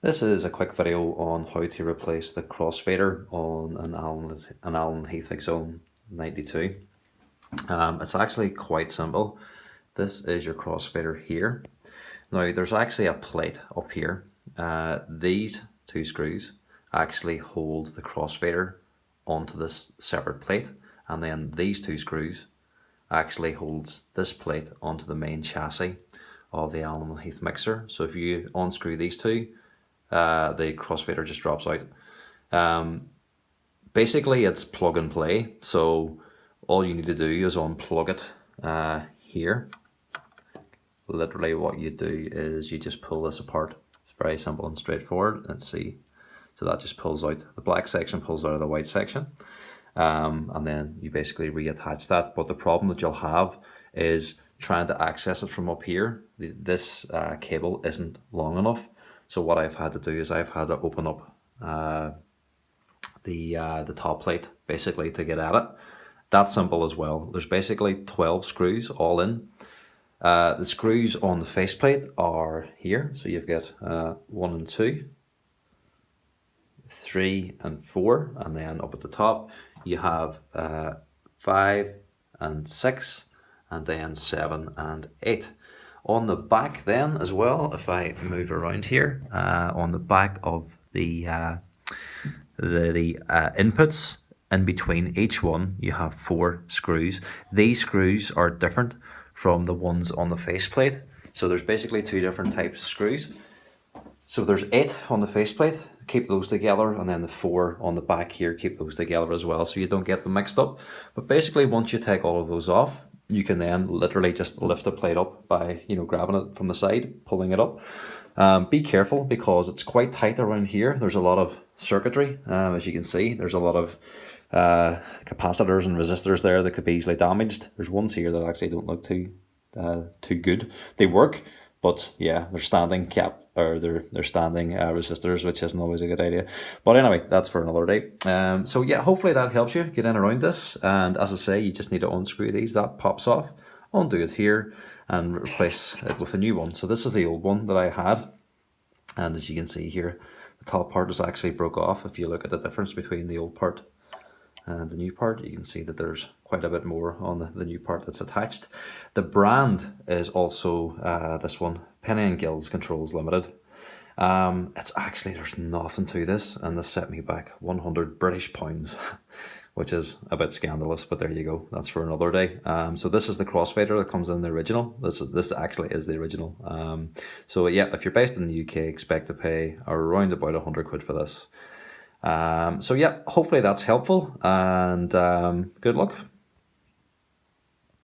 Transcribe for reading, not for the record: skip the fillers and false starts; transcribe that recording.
This is a quick video on how to replace the crossfader on an Allen Heath XONE 92. It's actually quite simple. This is your crossfader here. Now there's actually a plate up here. These two screws actually hold the crossfader onto this separate plate, and then these two screws actually holds this plate onto the main chassis of the Allen Heath mixer. So if you unscrew these two, the crossfader just drops out. Basically it's plug and play, so all you need to do is unplug it here. Literally what you do is you just pull this apart. It's very simple and straightforward. Let's see. So that just pulls out, the black section pulls out of the white section, and then you basically reattach that. But the problem that you'll have is trying to access it from up here. This cable isn't long enough. So what I've had to do is I've had to open up the top plate basically to get at it. That's simple as well. There's basically 12 screws all in. The screws on the faceplate are here. So you've got 1 and 2, 3 and 4, and then up at the top you have 5 and 6, and then 7 and 8. On the back then as well, if I move around here, on the back of the inputs, in between each one you have 4 screws. These screws are different from the ones on the faceplate. So there's basically 2 different types of screws. So there's 8 on the faceplate, keep those together, and then the 4 on the back here, keep those together as well, so you don't get them mixed up. But basically once you take all of those off, you can then literally just lift the plate up by, grabbing it from the side, pulling it up. Be careful because it's quite tight around here. There's a lot of circuitry, as you can see. There's a lot of capacitors and resistors there that could be easily damaged. There's ones here that actually don't look too good. They work, but yeah, they're standing they're standing resistors, which isn't always a good idea. But anyway, that's for another day. So yeah, hopefully that helps you get in around this. And as I say, you just need to unscrew these. That pops off. Undo it here and replace it with a new one. So this is the old one that I had, and as you can see here, the top part is actually broke off. If you look at the difference between the old part and the new part, you can see that there's quite a bit more on the new part that's attached. The brand is also this one, Penny & Gills Controls Limited. It's actually, there's nothing to this, and this set me back 100 British pounds, which is a bit scandalous, but there you go. That's for another day. So this is the crossfader that comes in the original. This actually is the original. So yeah, if you're based in the UK, expect to pay around about 100 quid for this. So yeah, hopefully that's helpful, and good luck.